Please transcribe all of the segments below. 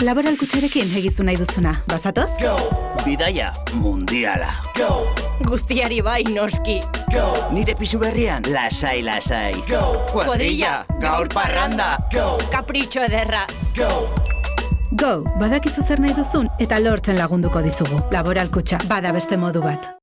Laboral kutxarekin egizu nahi duzuna, bazatoz? Bidaia mundiala. Guztiari bai, noski. Nire pisu berrian, lasai. Kuadrilla, gaur parranda. Kapritxo ederra. Go, badakizu zer nahi duzun eta lortzen lagunduko dizugu. Laboral kutxa, bada beste modu bat.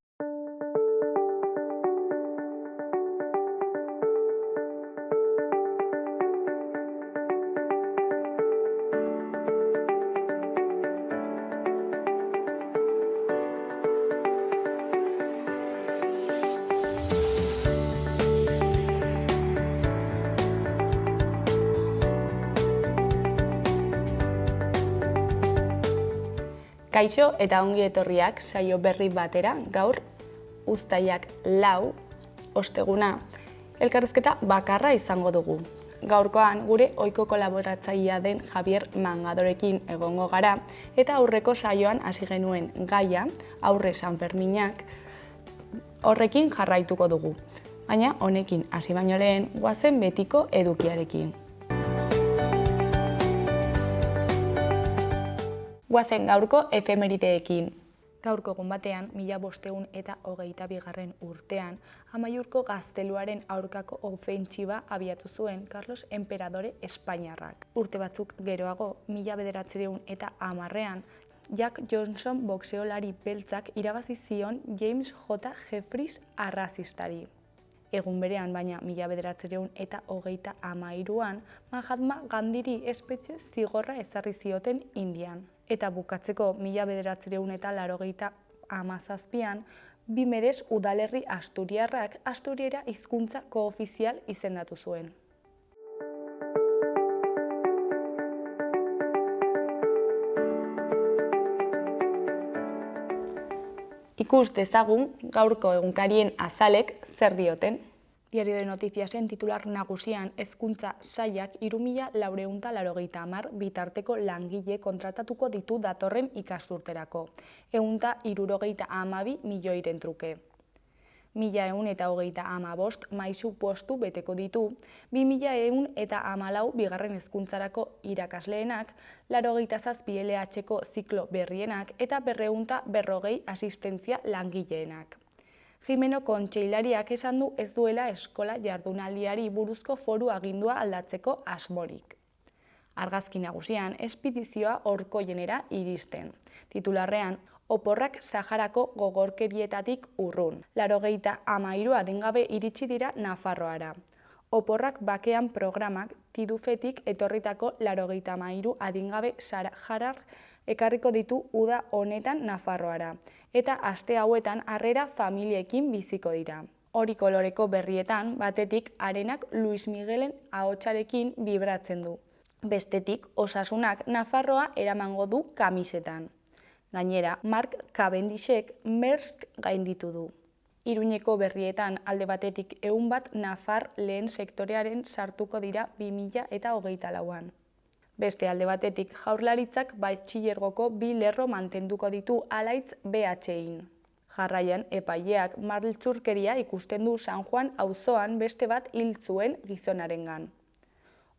Kaixo eta ongi etorriak saio berri batera, gaur uztailak 4, osteguna, elkarrizketa bakarra izango dugu. Gaurkoan gure ohiko kolaboratzailea den Javier Mangadorekin egongo gara eta aurreko saioan hasi genuen gaia, aurre Sanferminak, horrekin jarraituko dugu. Baina honekin hasi baino lehen goazen betiko edukiarekin. Guazen gaurko efemerideekin. Gaurko egun batean, 1522 urtean, Amaiurko gazteluaren aurkako ofentsiba abiatu zuen Carlos Enperadore Espainiarrak. Urte batzuk geroago, 1910ean, Jack Johnson boxeolari beltzak irabazi zion James J. Jeffries arrazistari. Egun berean, baina 1923an, Mahatma Gandhiri espetxe zigorra ezarri zioten Indian. Eta bukatzeko 1987an, Bimeres udalerri asturiarrak asturiera hizkuntza koofizial izendatu zuen. Ikus dezagun gaurko egunkarien azalek zer dioten. Diario de Noticiasen titular nagusian hezkuntza sailak 3.480 bitarteko langile kontratatuko ditu datorren ikasturterako, 172 milioiren truke. 1135 maisu postu beteko ditu, 2114 bigarren hezkuntzarako irakasleenak, 87 LH-ko ziklo berrienak eta 240 asistentzia langileenak. Jimeno Kontseilariak esan du ez duela eskola jardunaldiari buruzko foru agindua aldatzeko asmorik. Argazki nagusian, espedizioa Orkoienera iristen. Titularrean, oporrak Saharako gogorkerietatik urrun. 93 adingabe iritsi dira Nafarroara. Oporrak bakean programak Tidufetik etorritako 93 adingabe Saharar ekarriko ditu uda honetan Nafarroara, eta aste hauetan harrera familiekin biziko dira. Hori koloreko berrietan, batetik arenak Luis Miguelen ahotsarekin bibratzen du. Bestetik, Osasunak Nafarroa eramango du kamisetan. Gainera, Mark Cavendishek Maersk gainditu du. Iruñeko berrietan alde batetik 100 nafar lehen sektorearen sartuko dira 2024an. Beste alde batetik Jaurlaritzak batxilergoko 2 lerro mantenduko ditu Alaitz BH-in. Jarraian epaileak maltzurkeria ikusten du San Juan auzoan beste bat hil zuen gizonarengan.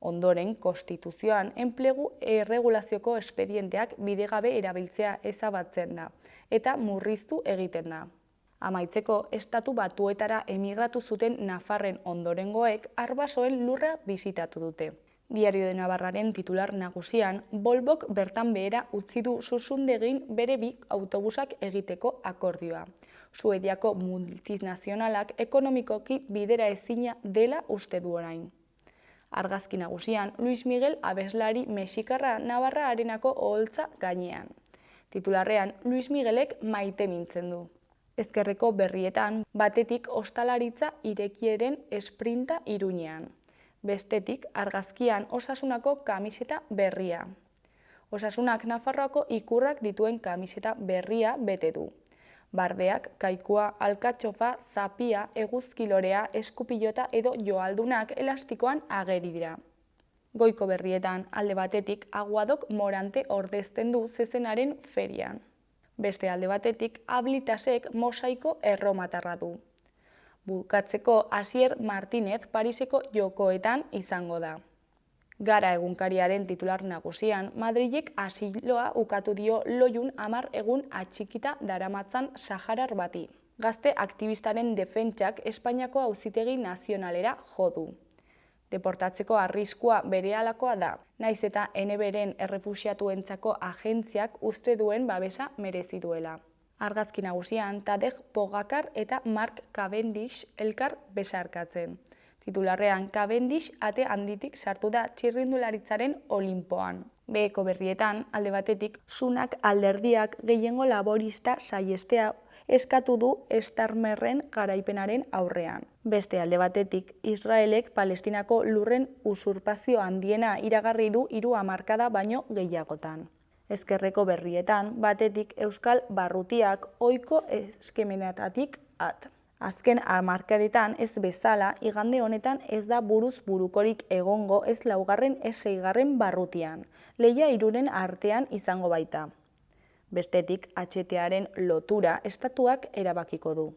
Ondoren, konstituzioan enplegu erregulazioko espedienteak bidegabe erabiltzea ezabatzen da eta murriztu egiten da. Amaitzeko, Estatu Batuetara emigratu zuten nafarren ondorengoek Arbasoen lurra bisitatu dute. Diario de Navarraren titular nagusian, Volvok bertan behera utzi du Zuzundegin bere 2 autobusak egiteko akordioa. Suediako multinazionalak ekonomikoki bidera ezina dela uste du orain. Argazki nagusian, Luis Miguel abeslari mexikarra Navarra arenako oholtza gainean. Titularrean, Luis Miguelek maite mintzen du. Ezkerreko berrietan, batetik ostalaritza irekieren esprinta Iruñean. Bestetik, argazkian Osasunako kamiseta berria. Osasunak Nafarroako ikurrak dituen kamiseta berria bete du. Bardeak, kaikua, alkatxofa, zapia, eguzkilorea, eskupilota edo joaldunak elastikoan ageri dira. Goiko berrietan, alde batetik, Aguadok Morante ordezten du zezenaren ferian. Beste alde batetik, Ablitasek mosaiko erromatarra du. Bukatzeko Asier Martínez Pariseko jokoetan izango da. Gara egunkariaren titular nagusian, Madrilek asiloa ukatu dio Loiun 10 egun atxikita daramatzan saharar bati. Gazte aktivistaren defentsak Espainiako Auzitegi Nazionalera jo du. Deportatzeko arriskua berehalakoa da, naiz eta NBren errefuxiatuentzako agentziak uste duen babesa merezi duela. Argazki nagusian Tadej Pogacar eta Mark Cavendish elkar besarkatzen. Titularrean Cavendish ate handitik sartu da txirrindularitzaren Olinpoan. Beheko berrietan, alde batetik, Sunak alderdiak gehiengo laborista saihestea eskatu du Starmerren garaipenaren aurrean. Beste alde batetik, Israelek Palestinako lurren usurpazio handiena iragarri du 3 hamarkada baino gehiagotan. Ezkerreko berrietan, batetik Euskal Barrutiak ohiko eskemenetatik at. Azken hamarkadetan ez bezala, igande honetan ez da buruz burukorik egongo ez 4. ez 6. barrutian. Lehia 3 artean izango baita. Bestetik, HTaren lotura estatuak erabakiko du.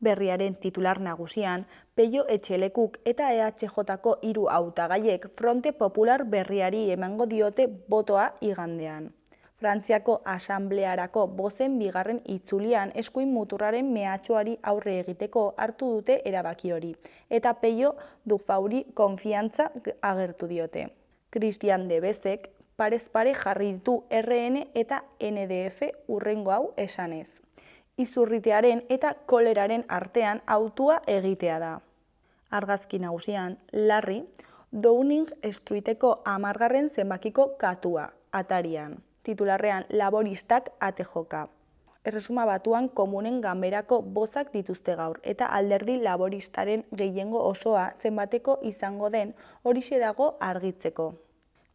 Berriaren titular nagusian, Peio Etxelekuk eta EHJko 3 hautagaiek Fronte Popular berriari emango diote botoa igandean. Frantziako Asamblearako bozen 2. itzulian eskuin muturraren mehatxuari aurre egiteko hartu dute erabaki hori, eta Peio Dufauri konfiantza agertu diote. Christian de Bezek parez pare jarri ditu RN eta NDF hurrengo hau esanez. Izurritearen eta koleraren artean autua egitea da. Argazki nagusian, Larry, Downing Streeteko 10. zenbakiko katua, atarian. Titularrean laboristak ate joka. Erresuma Batuan komunen ganberako bozak dituzte gaur eta alderdi laboristaren gehiengo osoa zenbateko izango den horixe dago argitzeko.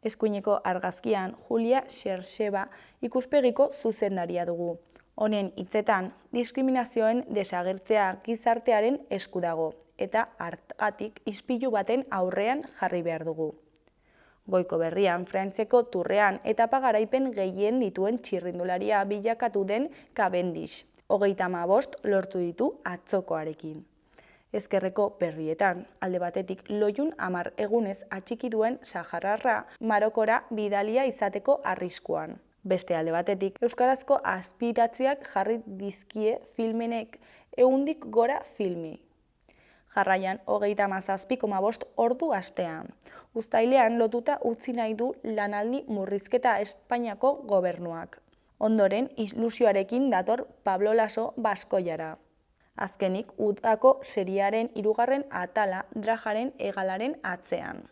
Eskuineko argazkian Julia Xerxeba ikuspegiko zuzendaria dugu. Honen hitzetan, diskriminazioen desagertzea gizartearen esku dago eta hartgatik ispilu baten aurrean jarri behar dugu. Goiko berrian, Frantziako turrean etapa garaipen gehien dituen txirrindularia bilakatu den Cavendish. 35 lortu ditu atzokoarekin. Ezkerreko berrietan, alde batetik Loiun 10 egunez atxiki duen sahararra Marokora bidalia izateko arriskuan. Beste alde batetik, euskarazko azpidatziak jarri dizkie filmenek 100tik gora filmi. Jarraian, 37,5 ordu astean. Uztailean lotuta utzi nahi du lanaldi murrizketa Espainiako gobernuak. Ondoren, ilusioarekin dator Pablo Laso Baskoiara. Azkenik, udako seriaren 3. atala Drajaren hegalaren atzean.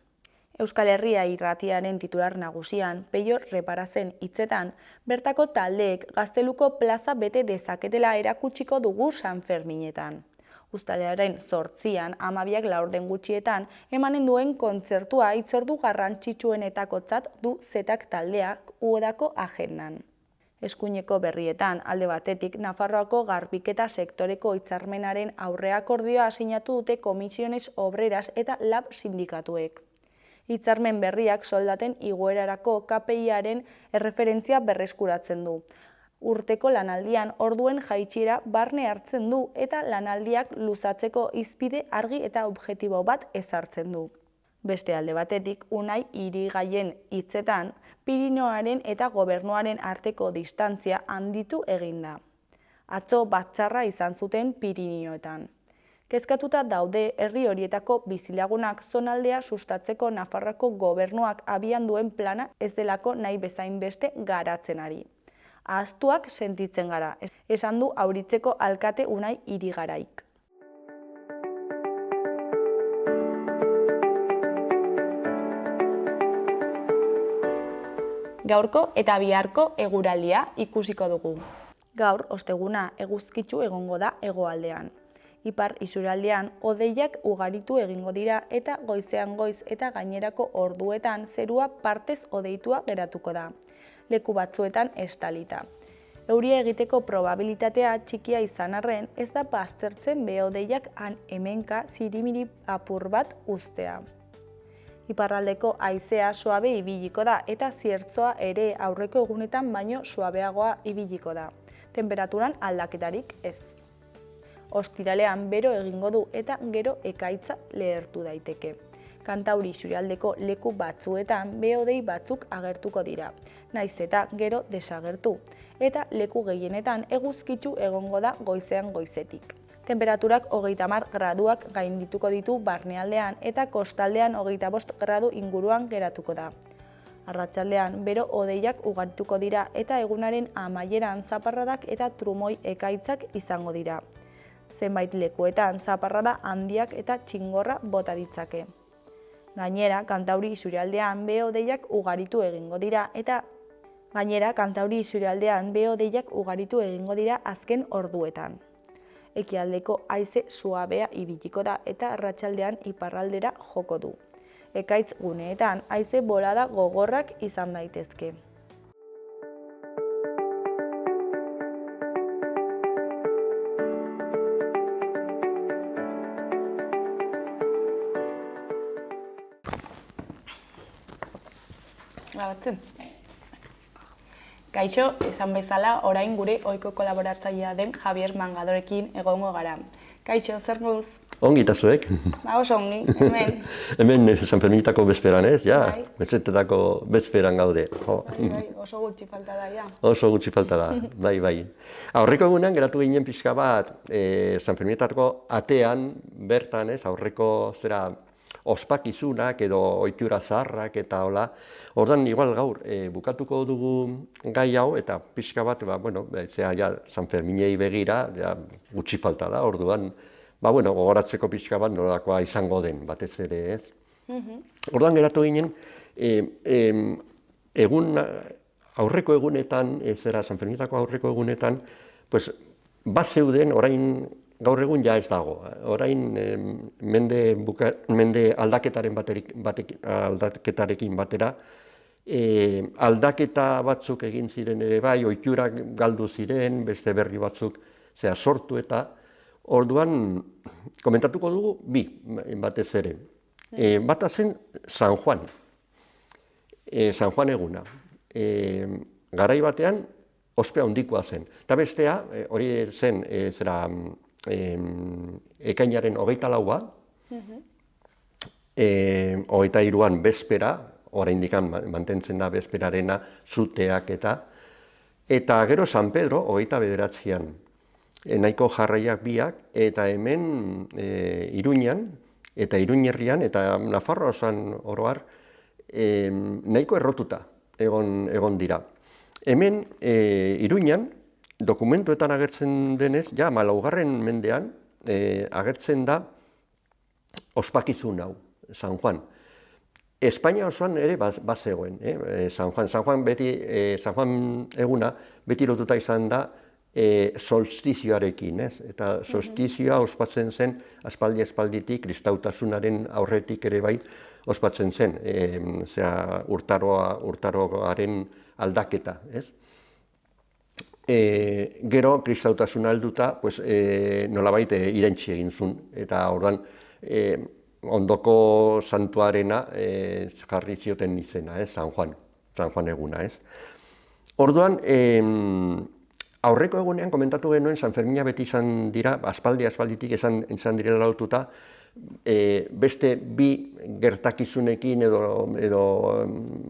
Euskal Herria irratiaren titular nagusian, Peio Reparazen hitzetan, bertako taldeek Gazteluko plaza bete dezaketela erakutsiko dugu San Ferminetan. Uztailaren 8an, 12 laurden gutxietan, emanen duen kontzertua hitzordu garrantzitsuenetakotzat du Zetak taldeak udako agendan. Eskuineko berrietan, alde batetik, Nafarroako garbiketa sektoreko hitzarmenaren aurreakordioa sinatu dute Comisiones Obreras eta Lab sindikatuek. Hitzarmen berriak soldaten igoerarako KPI-aren erreferentzia berreskuratzen du. Urteko lanaldian orduen jaitsiera barne hartzen du eta lanaldiak luzatzeko izpide argi eta objektibo bat ezartzen du. Beste alde batetik, Unai Irigaien hitzetan, Pirinioaren eta gobernuaren arteko distantzia handitu egin da. Atzo batzarra izan zuten Pirinioetan. Kezkatuta daude herri horietako bizilagunak zonaldea sustatzeko Nafarroako gobernuak abian duen plana ez delako nahi bezain beste garatzen ari. Ahaztuak sentitzen gara, esan du Auritzeko alkate Unai Irigaraik. Gaurko eta biharko eguraldia ikusiko dugu. Gaur, osteguna eguzkitsu egongo da hegoaldean. Ipar isurialdean hodeiak ugaritu egingo dira eta goizean goiz eta gainerako orduetan zerua partez hodeitua geratuko da. Leku batzuetan estalita. Euria egiteko probabilitatea txikia izan arren, ez da baztertzen behe-hodeiak hemenka zirimiri apur bat uztea. Iparraldeko haizea suabe ibiliko da eta ziertzoa ere aurreko egunetan baino suabeagoa ibiliko da. Temperaturan aldaketarik ez. Ostiralean bero egingo du eta gero ekaitza lehertu daiteke. Kantauri isurialdeko leku batzuetan behe-hodei batzuk agertuko dira, naiz eta gero desagertu, eta leku gehienetan eguzkitsu egongo da goizean goizetik. Temperaturak 30 graduak gaindituko ditu barnealdean eta kostaldean 25 gradu inguruan geratuko da. Arratsaldean bero hodeiak ugarituko dira eta egunaren amaieran zaparradak eta trumoi ekaitzak izango dira. Zenbait lekuetan zaparrada handiak eta txingorra bota ditzake. Gainera, Kantauri isurialdean behe-hodeiak ugaritu egingo dira azken orduetan. Ekialdeko haize suabea ibiliko da eta arratsaldean iparraldera joko du. Ekaitz guneetan haize bolada gogorrak izan daitezke. Grabatzen. Kaixo, esan bezala, orain gure ohiko kolaboratzailea den Javier Mangadorekin egongo gara. Kaixo, zer moduz? Ongi eta zuek? Oso ongi, hemen. Hemen San Ferminetako bezperan ez, ja, Bai. Metzetetako bezperan gaude. Bai, oso gutxi falta da, ja. Oso gutxi falta da, bai. Aurreko egunean geratu ginen pixka bat San Ferminetako atean bertan ez, aurreko zera ospakizunak edo ohitura zaharrak eta hola. Ordan igual gaur bukatuko dugu gai hau eta pixka bat, ja San Ferminei begira, ja, gutxi falta da, orduan, gogoratzeko pixka bat nolakoa izango den, batez ere ez. Orduan geratu ginen, aurreko egunetan, San Ferminetako aurreko egunetan, bat zeuden orain gaur egun ja ez dago. Orain mende aldaketarekin batera, aldaketa batzuk egin ziren ere bai, ohiturak galdu ziren, beste berri batzuk sortu eta orduan komentatuko dugu bi batez ere. Bata zen San Juan. San Juan eguna. Garai batean ospea handikoa zen. Eta bestea, hori zen ekainaren 24a, 23an bezpera, oraindik mantentzen da bezperarena, zuteak eta gero San Pedro 29an, nahiko jarraiak biak, eta hemen Iruñan, eta Iruñerrian, eta Nafarroa osoan oro har, nahiko errotuta egon dira. Hemen Iruñan, dokumentuetan agertzen denez, ja, 14. mendean agertzen da ospakizun hau, San Juan. Espainia osoan ere bazegoen, San Juan. San Juan eguna beti lotuta izan da solstizioarekin, ez? Eta solstizioa ospatzen zen aspalditik, kristautasunaren aurretik ere bai ospatzen zen, urtaroaren aldaketa, ez? Gero, kristautasuna helduta, nolabait irentsi egin zuen, eta orduan ondoko santuarena jarri zioten izena, San Juan eguna, ez? Orduan, aurreko egunean komentatu genuen San Fermina beti izan dira, aspalditik izan direla lotuta, beste bi gertakizunekin edo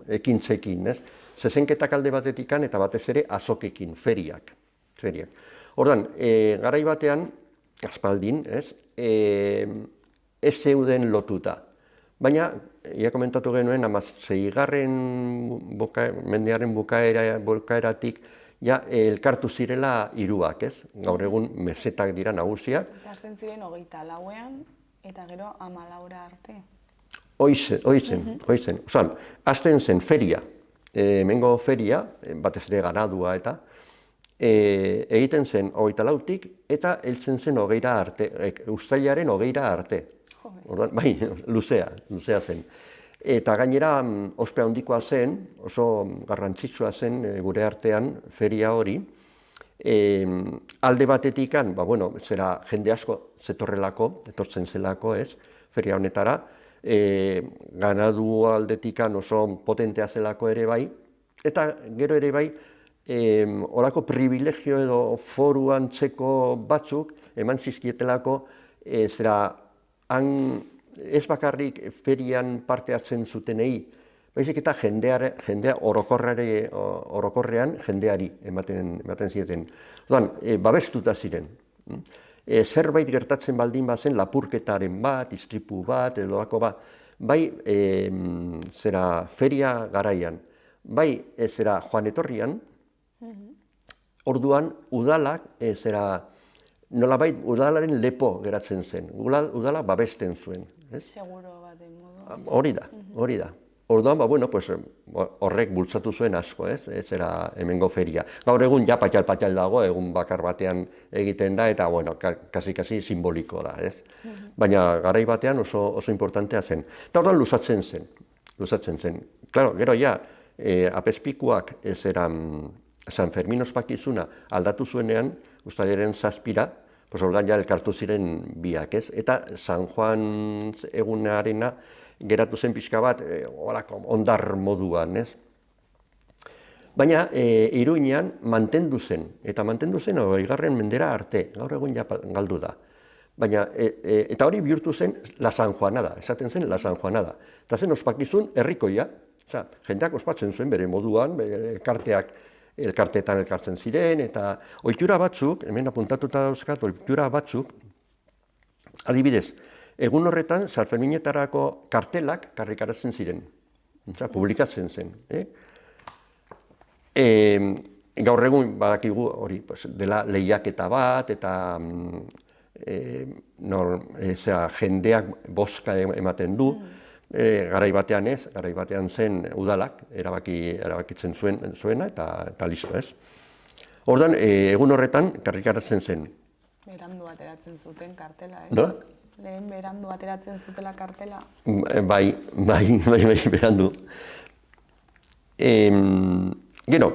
ekintzekin, ez? Zezenketak alde batetikan eta batez ere azokekin, feriak. Orduan, garai batean, aspaldin, ez zeuden lotuta. Baina, ia komentatu genuen, 16. mendearen bukaeratik, ja, elkartu zirela hiruak, ez? Gaur egun mesetak dira nagusiak. Eta azten ziren 24ean eta gero 14 arte. Hoizen. Osan, azten zen feria. Hemengo feria, batez ere ganadua eta, egiten zen 24tik eta heltzen zen 20 arte, uztailaren 20 arte. Bai, luzea zen. Eta gainera ospea handikoa zen, oso garrantzitsua zen gure artean feria hori. Alde batetikan, jende asko etortzen zelako, ez, feria honetara, ganadu aldetikan oso potentea zelako ere bai, eta gero ere bai, horako privilegio edo foru antzeko batzuk eman zizkietelako han ez bakarrik ferian parte hartzen zutenei, baizik eta jendea orokorrean jendeari ematen zieten. Orduan, babestuta ziren. Zerbait gertatzen baldin bazen lapurketaren bat, istripu bat, edo dako bat, bai zera feria garaian, bai zera joan etorrian, orduan udalak zera nolabait udalaren lepo geratzen zen, udala babesten zuen. Seguro baten modu. Hori da. Orduan, horrek bultzatu zuen asko, zera hemengo feria. Gaur egun ja patxal dago, egun bakar batean egiten da, eta kasi simboliko da, Baina garai batean oso importantea zen. Eta orduan luzatzen zen. Claro, gero ja, apezpikuak eran San Fermin ospakizuna aldatu zuenean, uztailaren 7, orduan ja elkartu ziren biak, Eta San Juan egunarena geratu zen pixka bat, ondar moduan, Baina, Iruñean mantendu zen, eta mantendu zen 20. mendera arte, gaur egun ja galdu da. Baina, eta hori bihurtu zen La San Juanada, esaten zen La San Juanada. Eta zen ospakizun herrikoia, jendeak ospatzen zuen bere moduan, elkarteetan elkartzen ziren, eta ohitura batzuk, hemen apuntatuta dauzkat, ohitura batzuk, adibidez, egun horretan, Sanferminetarako kartelak karrikaratzen ziren, publikatzen zen. Gaur egun badakigu hori dela lehiaketa bat, eta jendeak bozka ematen du, garai batean zen udalak erabakitzen zuena, eta listo, Orduan, egun horretan karrikaratzen zen. Berandu ateratzen zuten kartela, No? Lehen berandu ateratzen zutela kartela. Bai, berandu. Gero,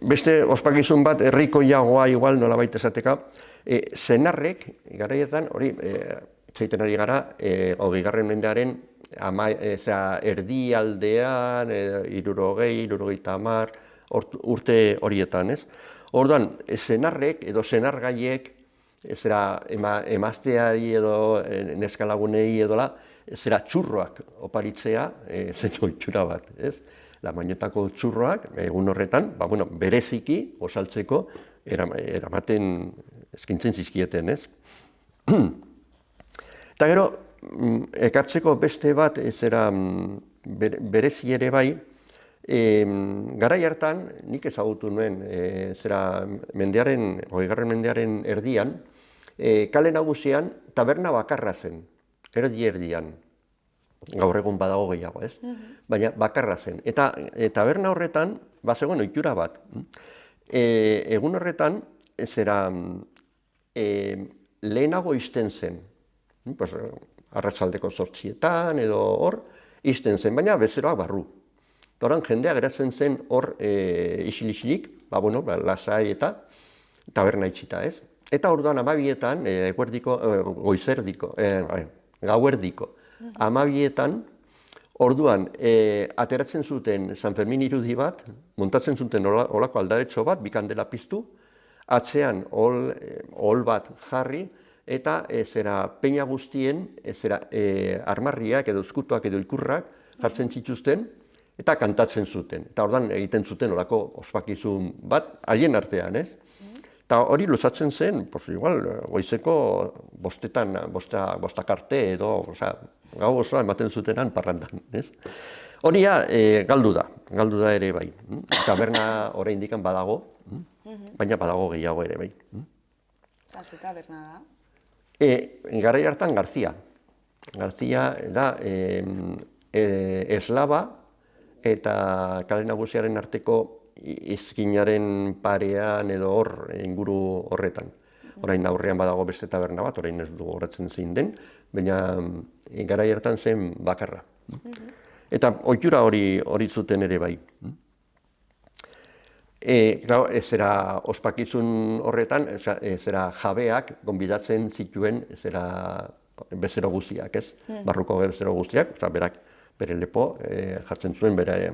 beste ospakizun bat, herrikoiagoa igual nolabait esateka, senarrek, garaietan, hori, txaiten ari gara, 20. mendearen erdialdean, 60, urte horietan, Orduan, senarrek edo senargaiek, emazteari edo neskalagunei edola, txurroak oparitzea zen ohitura bat, Lamainetako txurroak, egun horretan, bereziki, osaltzeko, eramaten eskintzen zizkieten, Eta gero, ekartzeko beste bat, berezi ere bai, garai hartan, nik ezagutu nuen, 20. mendearen erdian, kale nagusian taberna bakarra zen, erdian. Gaur egun badago gehiago, Baina bakarra zen. Eta taberna horretan, bazegoen ohitura bat. Egun horretan, lehenago ixten zen. Arratsaldeko 8etan edo hor, ixten zen, baina bezeroak barru. Horan jendea geratzen zen hor isil-isilik, lasai eta taberna itxita, Eta orduan 12etan, gauerdiko, 12etan, orduan ateratzen zuten San Fermin irudi bat, montatzen zuten olako aldaretxo bat, bikandela piztu, atzean ol bat jarri, eta peña guztien armarriak edo eskutuak edo ikurrak jartzen zituzten, eta kantatzen zuten. Eta orduan egiten zuten olako ospakizun bat, haien artean, Eta hori luzatzen zen, igual, goizeko bostak arte edo, gau osoa ematen zutenan parrandan, Hori galdu da ere bai. Taberna oraindik badago, baina badago gehiago ere bai. Ze taberna da? Garai hartan Garzia. Garzia da eslaba eta kale nagusiaren arteko izkinaren parean edo hor inguru horretan. Orain aurrean badago beste taberna bat, orain ez dugu horatzen zein den, baina garai hartan zen bakarra. Eta ohitura hori zuten ere bai. Ospakizun horretan, jabeak gonbidatzen zituen bezero guztiak, barruko bezero guztiak, berak bere lepo jartzen zuen, bere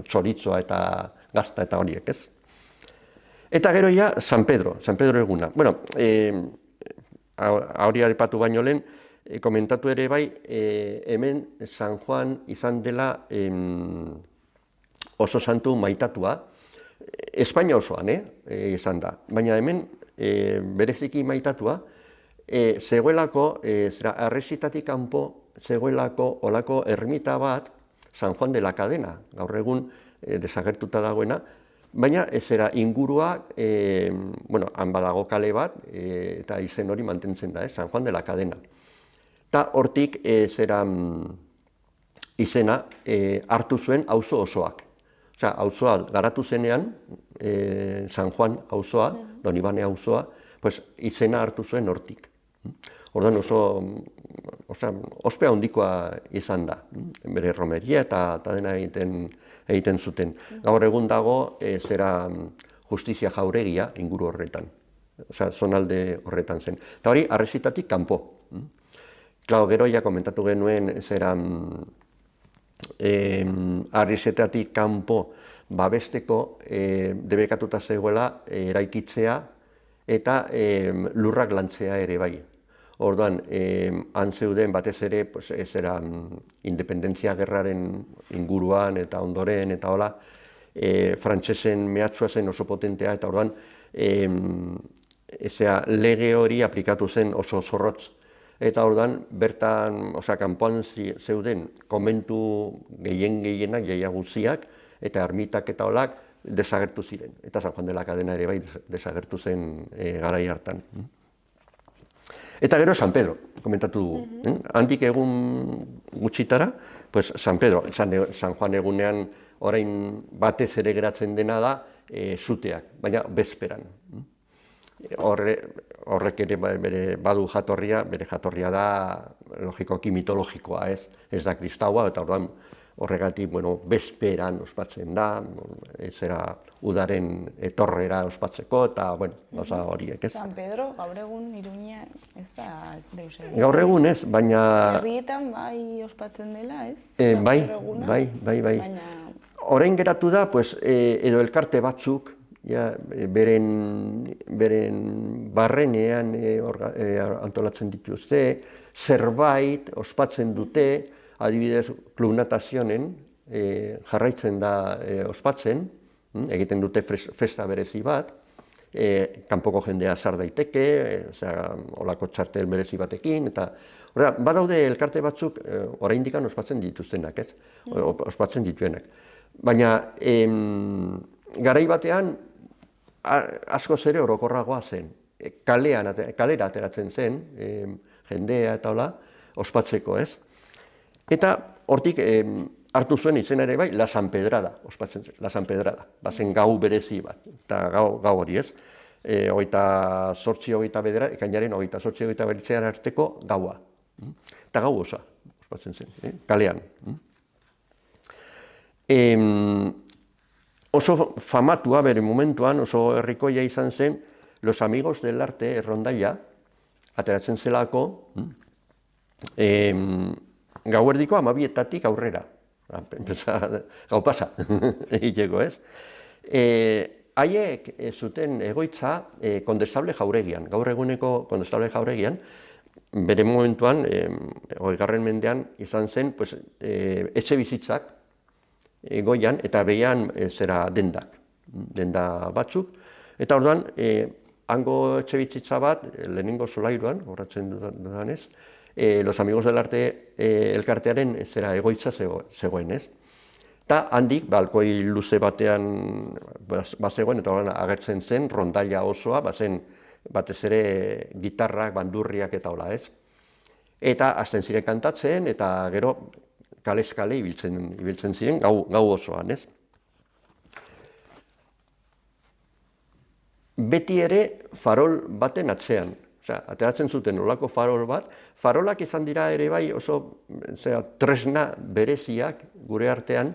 txoritzoa eta gazta eta horiek, Eta gero ja, San Pedro eguna. Hori aipatu baino lehen, komentatu ere bai, hemen San Juan izan dela oso santu maitatua, Espainia osoan izan da, baina hemen bereziki maitatua, zegoelako, Arresitatik kanpo, zegoelako olako ermita bat, San Juan de la Cadena, gaur egun desagertuta dagoena, baina ingurua, han badago kale bat, eta izen hori mantentzen da, San Juan de la Cadena. Eta hortik izena hartu zuen auzo osoak. Osea, auzoa garatu zenean, San Juan auzoa, Don Ibane auzoa, izena hartu zuen hortik. Orduan ospe handikoa izan da, bere romeria eta dena egiten zuten. Gaur egun dago justizia jauregia inguru horretan, zonalde horretan zen. Eta hori, Arresitatik kanpo. Gero ja komentatu genuen Arresitatik kanpo babesteko debekatuta zegoela eraikitzea eta lurrak lantzea ere bai. Orduan, han zeuden batez ere independentzia gerraren inguruan eta ondoren eta hola, frantsesen mehatxua zen oso potentea eta orduan lege hori aplikatu zen oso zorrotz. Eta orduan, bertan, kanpoan zeuden konbentu gehienak, jaia guztiak, eta ermitak eta holak desagertu ziren. Eta San Juan de la Cadena ere bai desagertu zen garai hartan. Eta gero San Pedro, komentatu dugu. Handik egun gutxitara, San Pedro, San Juan egunean orain batez ere geratzen dena da suteak, baina bezperan. Horrek ere badu jatorria, bere jatorria da logikoki mitologikoa, ez da kristaua, eta orduan horregatik, bezperan ospatzen da, udaren etorrera ospatzeko, eta, gauza horiek, ez? San Pedro, gaur egun Iruña ez da deus egin. Gaur egun ez, baina... Herrietan bai ospatzen dela, ez? Bai. Orain geratu da, edo elkarte batzuk, beren barrenean antolatzen dituzte, zerbait ospatzen dute, adibidez, Klub Natazionen jarraitzen da ospatzen, egiten dute festa berezi bat, kanpoko jendea sar daiteke, olako txartel berezi batekin, eta badaude elkarte batzuk oraindik ospatzen dituztenak, ospatzen dituenak. Baina, garai batean, askoz ere orokorragoa zen, kalera ateratzen zen, jendea eta hola, ospatzeko, ez? Eta hortik hartu zuen izena ere bai, La San Pedrada, ospatzen zen, La San Pedrada, bazen gau berezi bat, eta gau hori ez, ekainaren 28-29 arteko gaua, eta gau osa, ospatzen zen, kalean. Oso famatua bere momentuan, oso herrikoia izan zen, Los Amigos del Arte errondaia, ateratzen zelako, gauerdiko 12etatik aurrera, gau pasa, egiteko ez. Haiek zuten egoitza Kondestable Jauregian, gaur eguneko Kondestable Jauregian, bere momentuan, 20. mendean izan zen, etxe bizitzak goian, eta behian dendak, denda batzuk, eta orduan, hango etxe bizitza bat, lehenengo solairuan, horretzen dudanez, Los Amigos del Arte elkartearen egoitza zegoen, ez? Eta handik, alkoi luze batean bazegoen, eta horren agertzen zen, rondaila osoa, bazen batez ere gitarrak, bandurriak eta hola, ez? Eta hasten ziren kantatzen, eta gero kalez-kale ibiltzen ziren gau osoan, ez? Beti ere farol baten atzean. Ateratzen zuten olako farol bat, farolak izan dira ere bai oso tresna bereziak gure artean,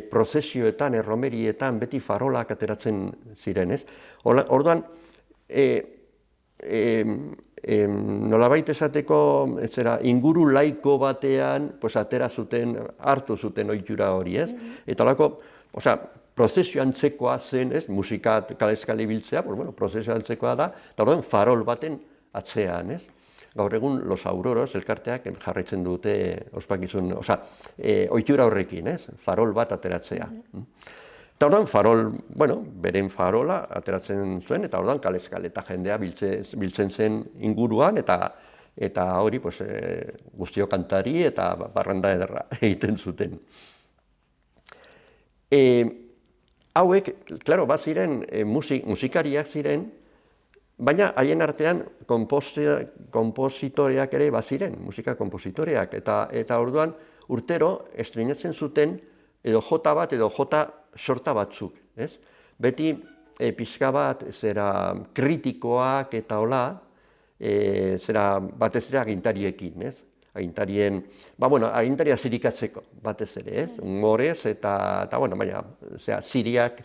prozesioetan, erromerietan, beti farolak ateratzen ziren, ez? Orduan, nolabait esateko inguru laiko batean atera zuten, hartu zuten ohitura hori, ez? Eta olako, prozesio antzekoa zen, ez? Musika kalez-kale ibiltzea, prozesio antzekoa da, eta orduan farol baten atzean, ez? gaur egun Los Auroros elkarteak jarraitzen dute ospakizun, ohitura horrekin, farol bat ateratzea. Eta orduan, beren farola ateratzen zuen, eta orduan kalez-kaleta jendea biltzen zen inguruan, eta hori guztio kantari eta parranda ederra egiten zuten. Hauek, klaro, bat ziren musikariak ziren, baina haien artean konpositoreak ere bat ziren, musika konpositoreak, eta orduan urtero estreinatzen zuten edo jota bat edo jota sorta batzuk, ez? Beti pixka bat zera kritikoak eta hola, zera batez ere agintariekin, ez? Agintaria zirikatzeko batez ere, ez? Humorez eta baina, ziriak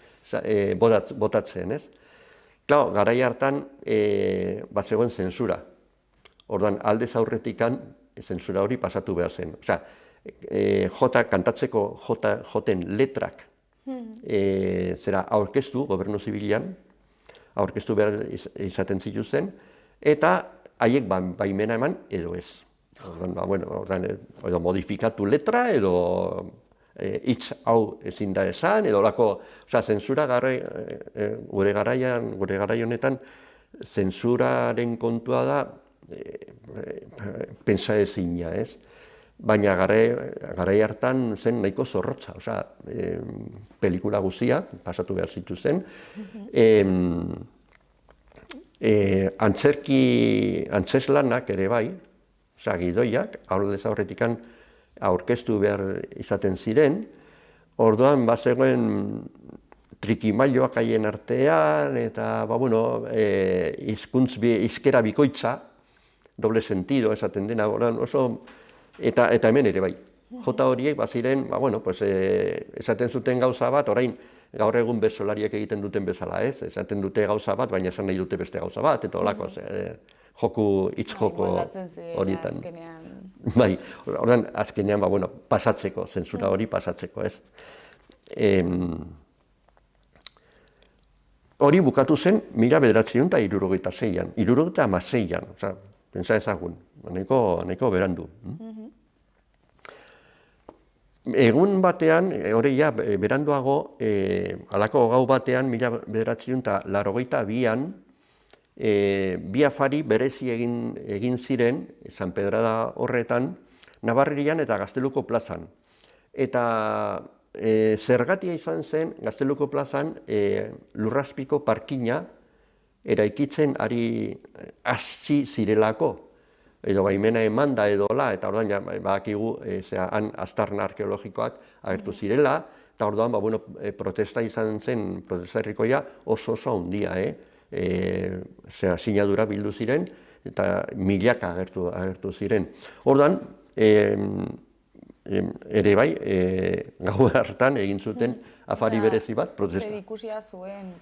botatzen, ez? Claro, garai hartan bat zegoen zentsura. Orduan, aldez aurretikan zentsura hori pasatu behar zen. Osea, kantatzeko joten letrak aurkeztu, gobernu zibilian, aurkeztu behar izaten zituzten, eta haiek baimena eman edo ez. Orduan, edo modifikatu letra, edo hitz hau ezin da esan, edo lako, zentsura gure garai honetan, zentsuraren kontua da pentsa ezina, ez? Baina garai hartan zen nahiko zorrotza, pelikula guztia, pasatu behar zituzten, antzeslanak ere bai, gidoiak, aldez aurretikan aurkeztu behar izaten ziren, orduan bazegoen trikimailoak haien artean, eta hizkera bikoitza, doble sentido esaten dena, eta hemen ere bai. Jota horiek baziren, esaten zuten gauza bat, orain gaur egun bertsolariak egiten duten bezala, ez? Esaten dute gauza bat, baina esan nahi dute beste gauza bat, eta holako, hitz joko horietan. Bai, orduan azkenean, pasatzeko, zentsura hori pasatzeko, ez? Hori bukatu zen 1976an, 76an, pentsa ezagun, nahiko berandu. Egun batean, hori beranduago, halako gau batean, 1982an, bi afari berezi egin ziren, San Pedrada horretan, Nabarrerian eta Gazteluko plazan. Eta zergatia izan zen, Gazteluko plazan, lurrazpiko parkina eraikitzen hasi zirelako, edo baimena emanda edola, eta orduan badakigu han aztarna arkeologikoak agertu zirela, eta orduan protesta izan zen, protesta herrikoia oso handia, sinadura bildu ziren, eta milaka agertu ziren. Orduan, ere bai, gau hartan egin zuten afari berezi bat, protesta. Zer ikusia zuen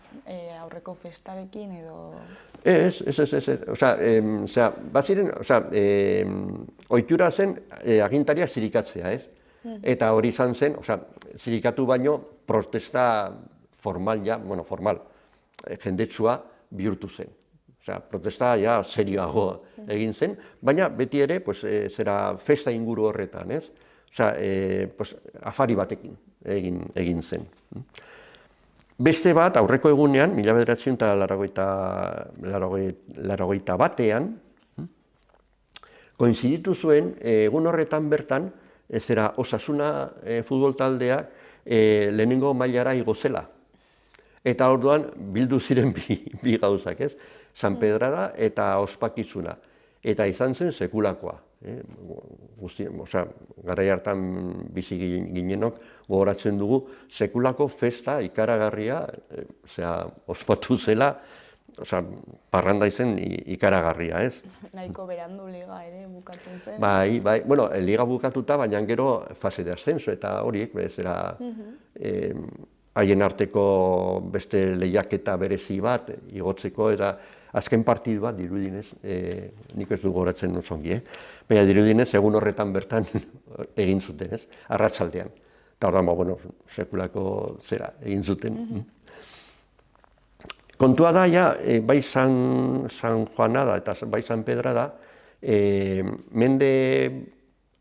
aurreko festarekin edo... Ez. Baziren, ohitura zen agintaria zirikatzea, ez? Eta hori izan zen, zirikatu baino protesta formal, jendetsua bihurtu zen. Protesta serioago egin zen, baina beti ere festa inguru horretan, ez? Afari batekin egin zen. Beste bat, aurreko egunean, 1981an, koinziditu zuen, egun horretan bertan, Osasuna futbol taldea lehenengo mailara igo zela. Eta orduan bildu ziren bi gauzak, ez? San Pedrada eta ospakizuna. Eta izan zen sekulakoa. Garai hartan bizi ginenok gogoratzen dugu sekulako festa ikaragarria ospatu zela, parranda izen ikaragarria, ez? Nahiko berandu liga ere bukatzen zen. Bai, liga bukatuta, baina gero fase de ascenso eta horiek, haien arteko beste lehiaketa berezi bat igotzeko, eta azken partidu bat dirudinez, nik ez du gogoratzen otzongi, baina dirudinez egun horretan bertan egin zuten, ez? Arratsaldean. Eta orduan, sekulako zera egin zuten. Kontua da, bai San Juana da eta bai San Pedra da, mende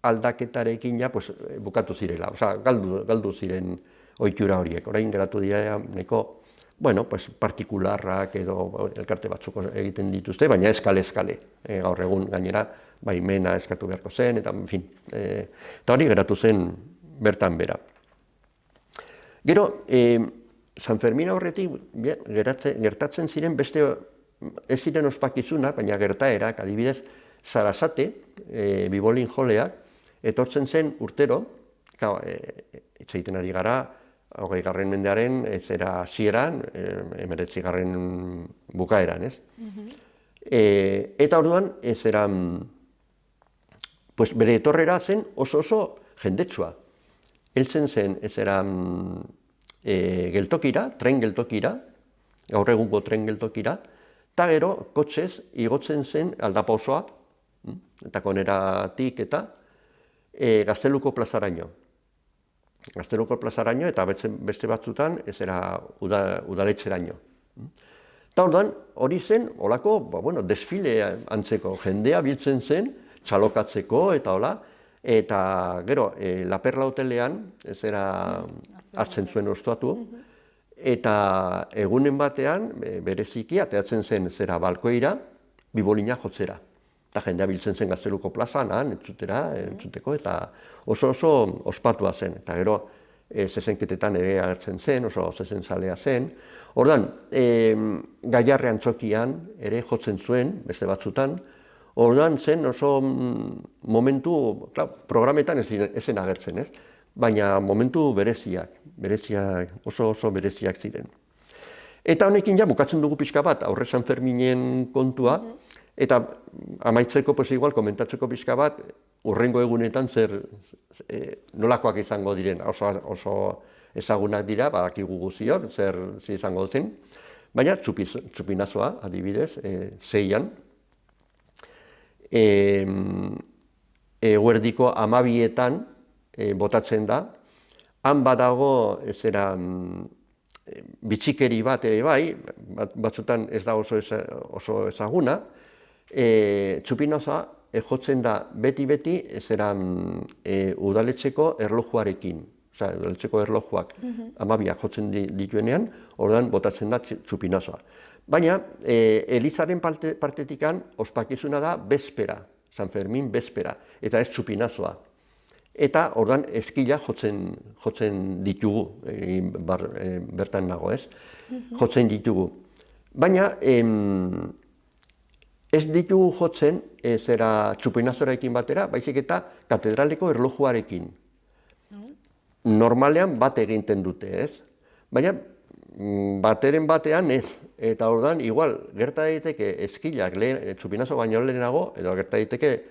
aldaketarekin ja, pues, bukatu zirela, osea, galdu ziren ohitura horiek. Orain geratu dira nahiko, bueno, pues, partikularrak edo elkarte batzuk egiten dituzte, baina eskale, gaur egun gainera, baimena eskatu beharko zen, eta, en fin, eta hori geratu zen bertan bera. Gero, San Fermin aurretik gertatzen ziren beste, ez ziren ospakizunak, baina gertaerak, adibidez, Sarasate, bibolin joleak, etortzen zen urtero, hitz egiten ari gara, 20. mendearen zera hasieran, 19. bukaeran, ez? Eta orduan, pues, bere etorrera zen oso jendetsua. Heltzen zen, geltokira, tren geltokira, gaur egungo tren geltokira, eta gero, kotxez, igotzen zen aldapa osoa, eta koneratik eta Gazteluko plazaraino. Gazteluko plazaraino eta beste batzutan udaletxeraino. Eta orduan, hori zen, olako, desfile antzeko, jendea biltzen zen, txalokatzeko eta hola, eta gero, La Perla hotelean, hartzen zuen ostuatu, eta egunen batean, bereziki, ateatzen zen balkoira, bibolina jotzera. Eta jendea biltzen zen Gazteluko plazan, entzuteko, eta oso ospatua zen. Eta gero, zezenketetan ere agertzen zen, oso zezentzalea zen. Orduan, Gaiarre antzokian ere jotzen zuen, beste batzutan. Orduan zen oso momentu, programetan ezen agertzen, ez? Baina momentu bereziak, oso bereziak ziren. Eta honekin ja bukatzen dugu pixka bat, aurre San Ferminen kontua, eta amaitzeko, igual, komentatzeko pixka bat, hurrengo egunetan nolakoak izango diren, oso ezagunak dira, badakigu guziok, zer izango duten, baina txupinazoa, adibidez, 6an, eguerdiko 12etan botatzen da, han badago bitxikeri bat ere bai, batzutan ez da oso ezaguna, txupinazoa jotzen da beti udaletxeko erlojuarekin, udaletxeko erlojuak 12ak jotzen dituenean, orduan botatzen da txupinazoa. Baina, Elizaren partetikan ospakizuna da bezpera, San Fermin bezpera, eta ez txupinazoa. Eta orduan eskila jotzen ditugu, bertan nago ez, jotzen ditugu. Baina, ez ditugu jotzen txupinazoarekin batera, baizik eta katedraleko erlojuarekin. Normalean bat egiten dute, ez? Baina bateren batean ez. Eta orduan, igual, gerta daiteke eskilak txupinazo baino lehenago, edo gerta daiteke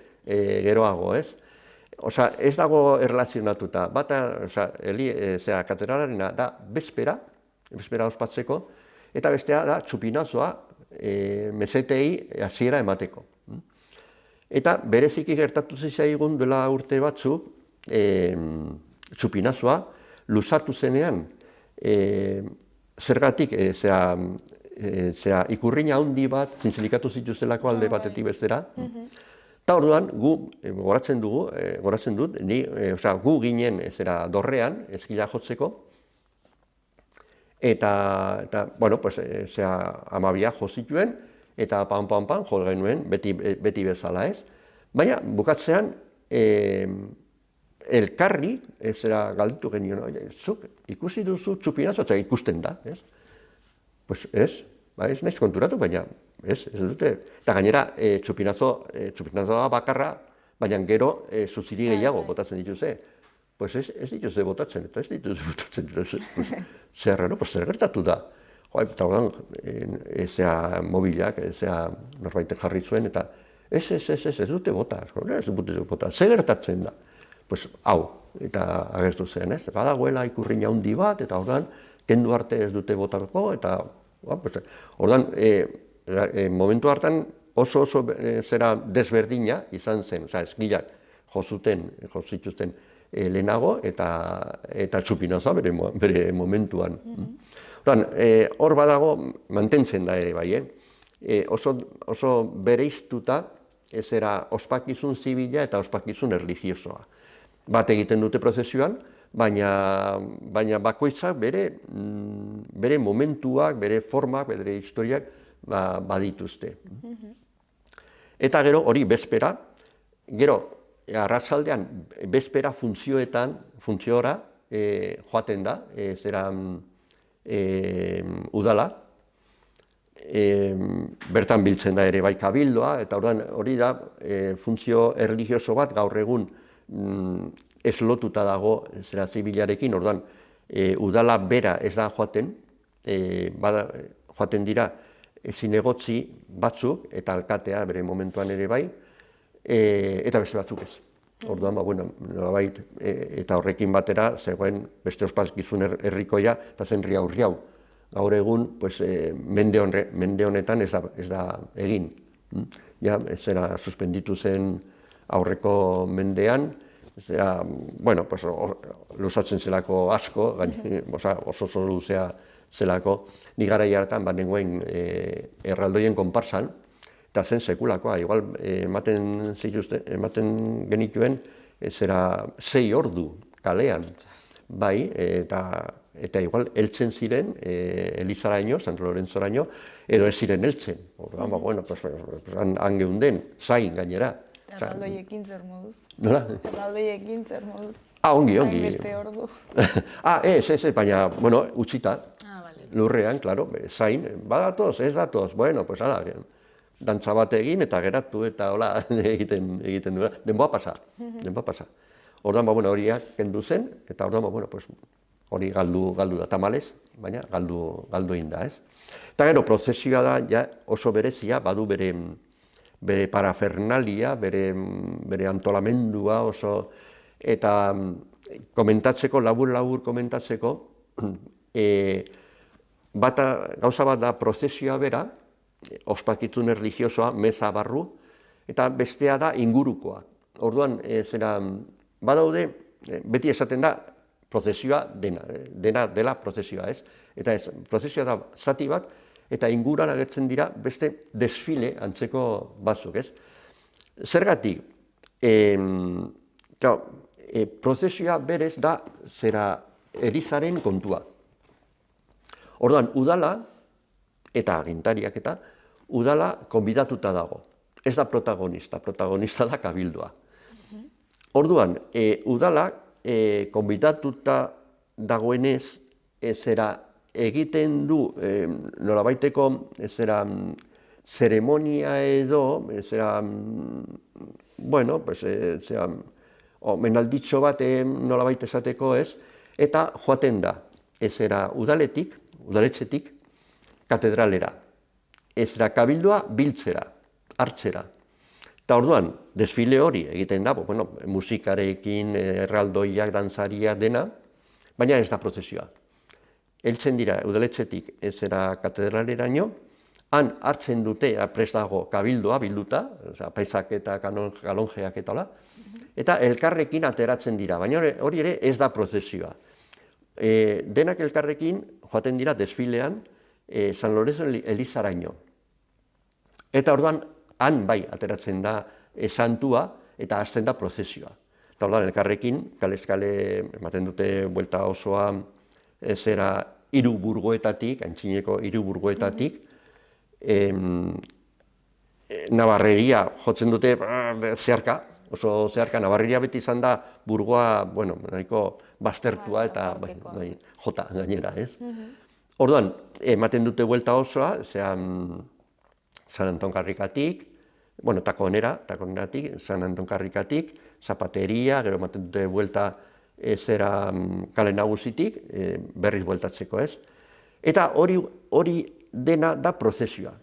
geroago, ez? Osa, ez dago erlazionatuta. Bata, katedralarena da bezpera ospatzeko, eta bestea da txupinazoa, mesetei hasiera emateko. Eta bereziki gertatu zitzaigun dela urte batzuk, txupinazoa luzatu zenean, zergatik, ikurriña handi bat zintzilikatu zituztelako alde batetik bestera. Eta orduan, goratzen dut, gu ginen dorrean, eskila jotzeko, eta, bueno, pues, 12 jo zituen, eta pan, jo genuen, beti bezala ez. Baina, bukatzean, elkarri, galditu genion, zuk ikusi duzu txupinazo, eta ikusten da, ez? Pues ez naiz konturatu, baina ez dute. Eta gainera, txupinazoa bakarra, baina gero zuziri gehiago botatzen dituzte. Pues ez dituzte botatzen, eta ez dituzte botatzen. Zer raro, pues zer gertatu da. Eta orduan, mobilak, norbaitek jarri zuen, eta ez dute bota, zer gertatzen da. Pues hau, eta agertu zen, ez? Badagoela ikurriña handi bat, eta orduan, kendu arte ez dute botako, eta orduan, momentu hartan oso desberdina izan zen, eskilak jo zituzten lehenago eta txupinazoa bere momentuan. Hor badago mantentzen da ere bai, oso bereiztuta zera ospakizun zibila eta ospakizun erlijiosoa. Bat egiten dute prozesioan, baina bakoitzak bere momentuak, bere formak, bere historiak badituzte. Eta gero hori bezpera, gero arratsaldean bezpera funtziora joaten da, zera udala, bertan biltzen da ere bai kabildoa, eta hori da funtzio erlijioso bat gaur egun ez lotuta dago zera zibilarekin, udala bera ez da joaten, joaten dira zinegotzi batzuk, eta alkatea bere momentuan ere bai, eta beste batzuk ez. Nolabait, eta horrekin batera, zegoen beste ospakizun herrikoia, eta zen riau. Gaur egun, mende honetan ez da egin. Ja, zera suspenditu zen aurreko mendean, luzatzen zelako asko, oso luzea zelako, ni garai hartan nengoen erraldoien konparsan, eta zen sekulakoa, igual ematen genituen zera 6 ordu kalean, bai, eta igual heltzen ziren Elizaraino, Santo Lorenzoraino, edo ez ziren heltzen. Han geunden, zain gainera. Erraldoiekin zer moduz? Nola? Erraldoiekin zer moduz? Ongi. Beste ordu. Ez, baina, utzita, lurrean, klaro, zain, badatoz, ez datoz, ala, dantza bat egin eta geratu eta hola egiten duela. Denboa pasa. Orduan, horiak kendu zen, eta orduan, hori galdu da tamalez, baina galdu egin da, ez? Eta gero, prozesioa da ja oso berezia, badu bere parafernalia, bere antolamendua oso, eta komentatzeko, labur komentatzeko, gauza bat da prozesioa bera, ospakizun erlijiosoa, meza barru, eta bestea da ingurukoa. Orduan, badaude, beti esaten da, prozesioa dena dela prozesioa, ez? Eta ez, prozesioa da zati bat, eta inguruan agertzen dira beste desfile antzeko batzuk, ez? Zergatik, prozesioa berez da zera erizaren kontua. Orduan, udala, eta agintariak eta, udala konbidatuta dago. Ez da protagonista da kabildoa. Orduan, udala konbidatuta dagoenez, zera egiten du nolabaiteko zeremonia edo, menalditxo bat nolabait esateko ez, eta joaten da, udaletxetik, katedralera. Kabildoa biltzera, hartzera. Eta orduan, desfile hori egiten da, musikarekin, erraldoiak, dantzariak dena, baina ez da prozesioa. Heltzen dira udaletxetik katedraleraino, han hartzen dute prest dago kabildoa bilduta, paisak eta galonjeak eta hola, eta elkarrekin ateratzen dira, baina hori ere ez da prozesioa. Denak elkarrekin joaten dira desfilean San Lorenzo Elizaraino. Eta orduan, han bai ateratzen da santua eta hasten da prozesioa. Eta orduan, elkarrekin, kale-eskale ematen dute buelta osoa hiru burgoetatik, Aintzineko hiru burgoetatik, Nabarreria jotzen dute zeharka, oso zeharka, Nabarreria beti izan da burgoa, nahiko baztertua eta jota gainera, ez? Orduan, ematen dute buelta osoa, San Anton Karrikatik, takoneratik, San Anton Karrikatik, Zapateria, gero ematen dute buelta kale nagusitik, berriz bueltatzeko, ez? Eta hori dena da prozesioa.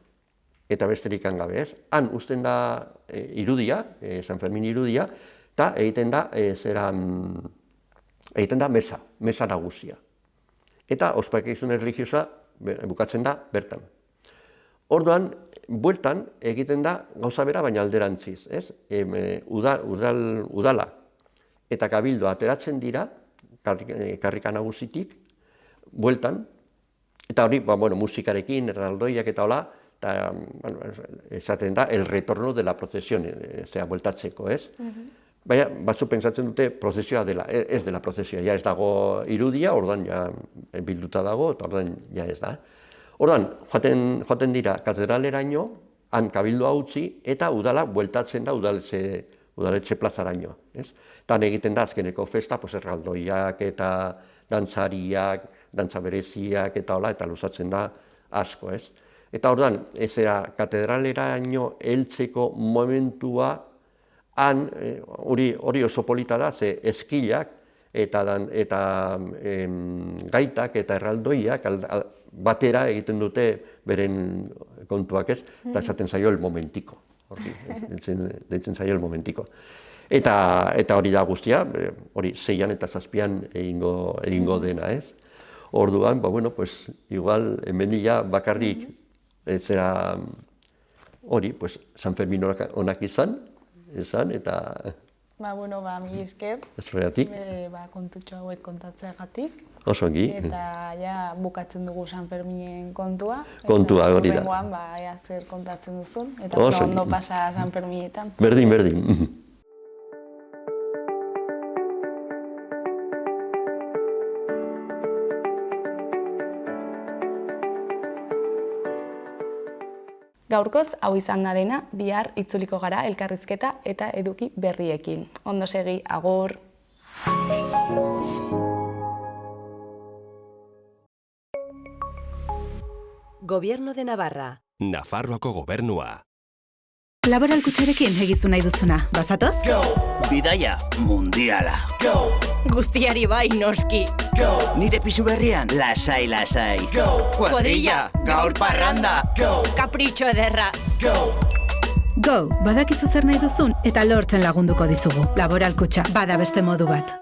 Eta besterik gabe, ez? Han uzten da irudia, San Fermin irudia, eta egiten da mesa nagusia. Eta ospakizun erlijiosa bukatzen da bertan. Orduan, bueltan egiten da gauza bera, baina alderantziz, ez? Udala eta kabildoa ateratzen dira, karrika nagusitik, bueltan, eta hori, musikarekin, erraldoiak eta hola, eta esaten da, el retorno de la procesión, bueltatzeko, ez? Baina, batzu pentsatzen dute prozesioa dela, ez dela prozesioa, ja ez dago irudia, ordan ja bilduta dago, eta ordan ja ez da. Ordan, joaten dira katedraleraino, han kabildua utzi, eta udala bueltatzen da udaletxe plazaraino, ez? Tan egiten da azkeneko festa, erraldoiak eta dantzariak, dantza bereziak eta hola, eta luzatzen da asko, ez? Eta ordan, katedraleraino heltzeko momentua, han, hori oso polita da, ze eskilak eta gaitak eta erraldoiak batera egiten dute beren kontuak, ez? Eta esaten zaio el momentiko, deitzen zaio el momentiko. Eta hori da guztia, hori 6an eta 7an egingo dena, ez? Orduan, igual, hemenila bakarrik, zera hori, San Fermin onak izan, eta... mi esker, kontutxo hauek kontatzeagatik. Oso ongi. Eta ja bukatzen dugu San Ferminen kontua. Kontua, hori da. Eta horrengoan, ea zer kontatzen duzun, eta ondo pasa San Ferminetan. Berdin. Gaurkoz, hau izan da dena, bihar itzuliko gara elkarrizketa eta eduki berriekin. Ondo segi, agur! Gobierno de Navarra. Nafarroako gobernua. Laboral kutxarekin egizu nahi duzuna, bazatoz? Bidaia mundiala. Guztiari bai, noski. Nire pisu berrian, lasai. Kuadrilla, gaur parranda. Kapritxo ederra. Go, badakizu zer nahi duzun eta lortzen lagunduko dizugu. Laboral kutxa, bada beste modu bat.